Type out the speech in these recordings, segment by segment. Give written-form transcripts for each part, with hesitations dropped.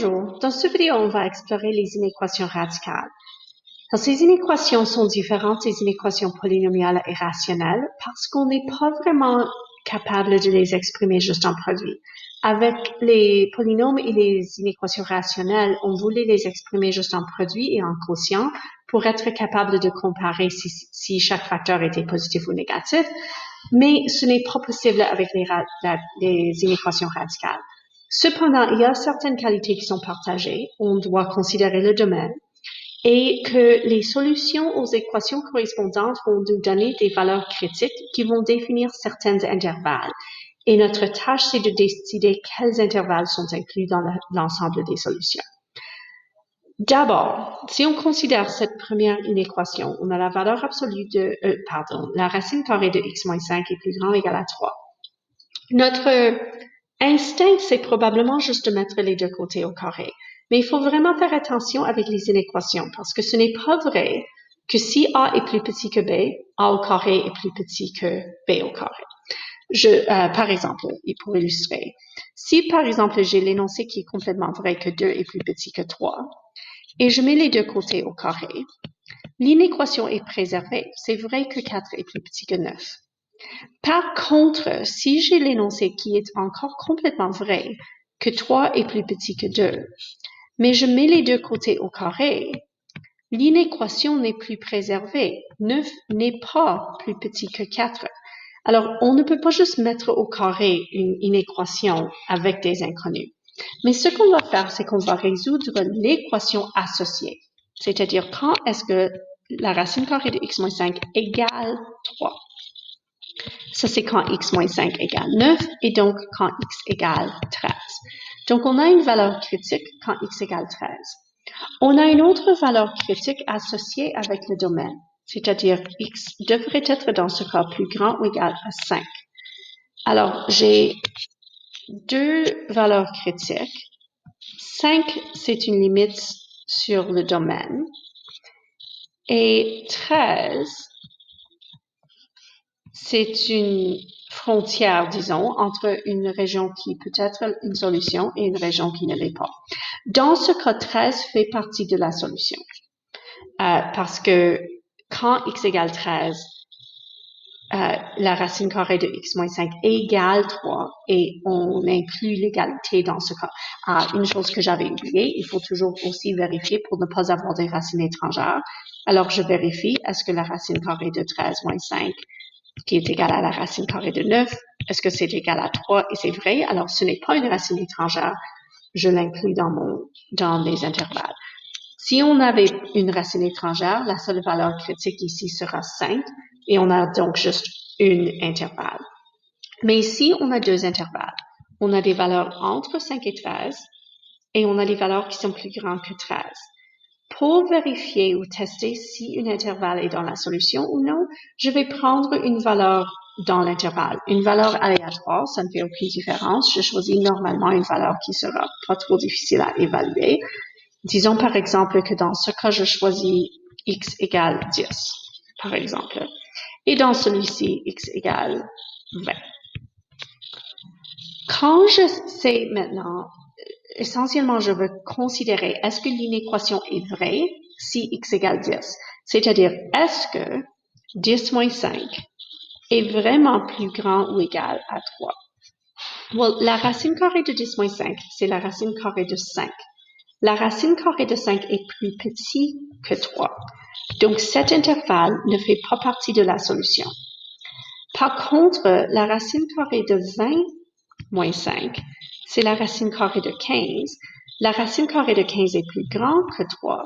Dans cette vidéo, on va explorer les inéquations radicales. Alors, ces inéquations sont différentes des inéquations polynomiales et rationnelles parce qu'on n'est pas vraiment capable de les exprimer juste en produit. Avec les polynômes et les inéquations rationnelles, on voulait les exprimer juste en produit et en quotient pour être capable de comparer si chaque facteur était positif ou négatif, mais ce n'est pas possible avec les inéquations radicales. Cependant, il y a certaines qualités qui sont partagées. On doit considérer le domaine et que les solutions aux équations correspondantes vont nous donner des valeurs critiques qui vont définir certains intervalles. Et notre tâche, c'est de décider quels intervalles sont inclus dans l'ensemble des solutions. D'abord, si on considère cette première inéquation, on a la valeur absolue de, la racine carrée de x moins 5 est plus grand ou égal à 3. Notre instinct, c'est probablement juste de mettre les deux côtés au carré. Mais il faut vraiment faire attention avec les inéquations parce que ce n'est pas vrai que si A est plus petit que B, A au carré est plus petit que B au carré. Par exemple, et pour illustrer, si par exemple j'ai l'énoncé qui est complètement vrai que 2 est plus petit que 3, et je mets les deux côtés au carré, l'inéquation est préservée. C'est vrai que 4 est plus petit que 9. Par contre, si j'ai l'énoncé qui est encore complètement vrai, que 3 est plus petit que 2, mais je mets les deux côtés au carré, l'inéquation n'est plus préservée. 9 n'est pas plus petit que 4. Alors, on ne peut pas juste mettre au carré une inéquation avec des inconnus. Mais ce qu'on va faire, c'est qu'on va résoudre l'équation associée. C'est-à-dire, quand est-ce que la racine carrée de x moins 5 égale 3? Ça, c'est quand x moins 5 égale 9 et donc quand x égale 13. Donc, on a une valeur critique quand x égale 13. On a une autre valeur critique associée avec le domaine, c'est-à-dire x devrait être dans ce cas plus grand ou égal à 5. Alors, j'ai deux valeurs critiques. 5, c'est une limite sur le domaine. Et 13, c'est une frontière, disons, entre une région qui peut être une solution et une région qui ne l'est pas. Dans ce cas, 13 fait partie de la solution. Parce que quand x égale 13, la racine carrée de x moins 5 égale 3 et on inclut l'égalité dans ce cas. Une chose que j'avais oubliée, il faut toujours aussi vérifier pour ne pas avoir des racines étrangères. Alors, je vérifie, est-ce que la racine carrée de 13 moins 5 qui est égale à la racine carrée de 9, est-ce que c'est égal à 3? Et c'est vrai, alors ce n'est pas une racine étrangère, je l'inclus dans les intervalles. Si on avait une racine étrangère, la seule valeur critique ici sera 5, et on a donc juste une intervalle. Mais ici, on a deux intervalles. On a des valeurs entre 5 et 13, et on a des valeurs qui sont plus grandes que 13. Pour vérifier ou tester si un intervalle est dans la solution ou non, je vais prendre une valeur dans l'intervalle. Une valeur aléatoire, ça ne fait aucune différence. Je choisis normalement une valeur qui sera pas trop difficile à évaluer. Disons par exemple que dans ce cas, je choisis x égale 10, par exemple. Et dans celui-ci, x égale 20. Quand je sais maintenant, essentiellement, je veux considérer est-ce que l'inéquation est vraie si x égale 10. C'est-à-dire, est-ce que 10 moins 5 est vraiment plus grand ou égal à 3? Well, la racine carrée de 10 moins 5, c'est la racine carrée de 5. La racine carrée de 5 est plus petit que 3. Donc, cet intervalle ne fait pas partie de la solution. Par contre, la racine carrée de 20 moins 5, c'est la racine carrée de 15. La racine carrée de 15 est plus grande que 3.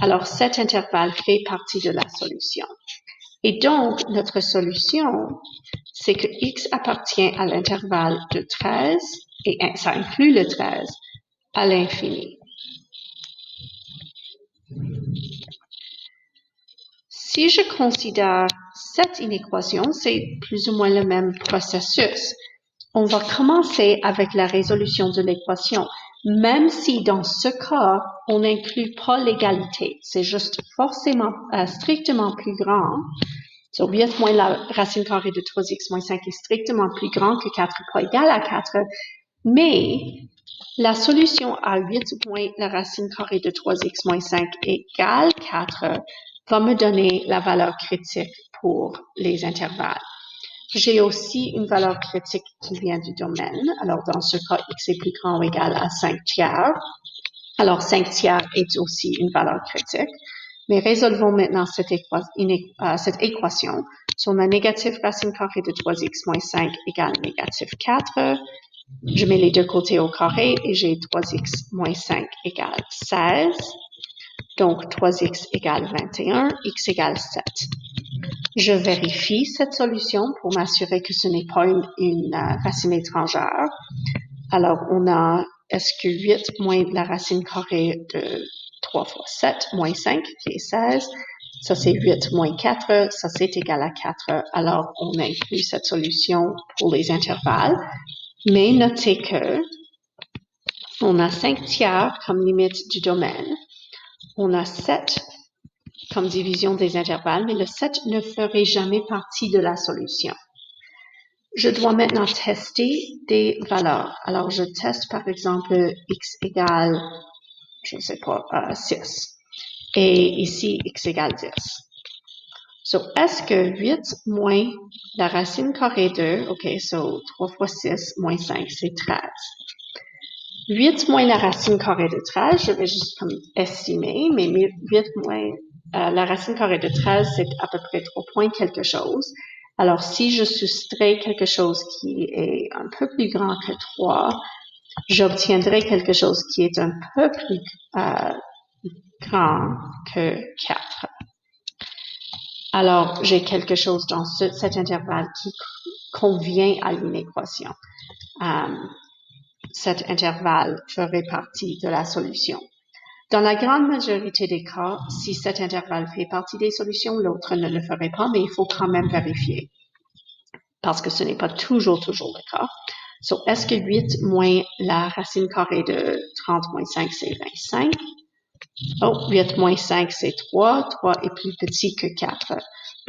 Alors, cet intervalle fait partie de la solution. Et donc, notre solution, c'est que x appartient à l'intervalle de 13, et ça inclut le 13, à l'infini. Si je considère cette inéquation, c'est plus ou moins le même processus. On va commencer avec la résolution de l'équation, même si dans ce cas, on n'inclut pas l'égalité. C'est juste forcément, strictement plus grand. Donc, bien moins la racine carrée de 3x moins 5 est strictement plus grand que 4, pas égal à 4. Mais La solution à 8 moins la racine carrée de 3x moins 5 égale 4 va me donner la valeur critique pour les intervalles. J'ai aussi une valeur critique qui vient du domaine. Alors, dans ce cas, x est plus grand ou égal à 5 tiers. Alors, 5 tiers est aussi une valeur critique. Mais résolvons maintenant cette équation. So, on a négatif racine carrée de 3x moins 5 égale négatif 4. Je mets les deux côtés au carré et j'ai 3x moins 5 égale 16. Donc, 3x égale 21, x égale 7. Je vérifie cette solution pour m'assurer que ce n'est pas une racine étrangère. Alors, on a, est-ce que 8 moins la racine carrée de 3 fois 7 moins 5, qui est 16. Ça, c'est 8 moins 4. Ça, c'est égal à 4. Alors, on inclut cette solution pour les intervalles. Mais notez que on a 5 tiers comme limite du domaine. On a 7 comme division des intervalles, mais le 7 ne ferait jamais partie de la solution. Je dois maintenant tester des valeurs. Alors, je teste par exemple x égale, je ne sais pas, 6. Et ici, x égale 10. So, est-ce que 8 moins la racine carrée de, OK, so 3 fois 6 moins 5, c'est 13. 8 moins la racine carrée de 13, je vais juste comme estimer, mais 8 moins la racine carrée de 13, c'est à peu près 3 points quelque chose. Alors, si je soustrais quelque chose qui est un peu plus grand que 3, j'obtiendrai quelque chose qui est un peu plus grand que 4. Alors, j'ai quelque chose dans cet intervalle qui convient à une équation. Cet intervalle ferait partie de la solution. Dans la grande majorité des cas, si cet intervalle fait partie des solutions, l'autre ne le ferait pas, mais il faut quand même vérifier, parce que ce n'est pas toujours le cas. So, est-ce que 8 moins la racine carrée de 30 moins 5, c'est 25? Oh, 8 moins 5, c'est 3. 3 est plus petit que 4.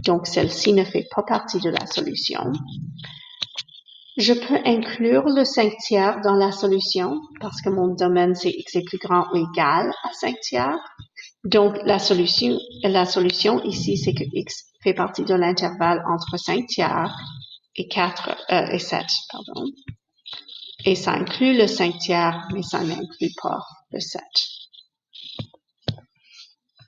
Donc, celle-ci ne fait pas partie de la solution. Je peux inclure le 5 tiers dans la solution parce que mon domaine, c'est x est plus grand ou égal à 5 tiers. Donc, la solution ici, c'est que x fait partie de l'intervalle entre 5 tiers et 7, pardon. Et ça inclut le 5 tiers, mais ça n'inclut pas le 7.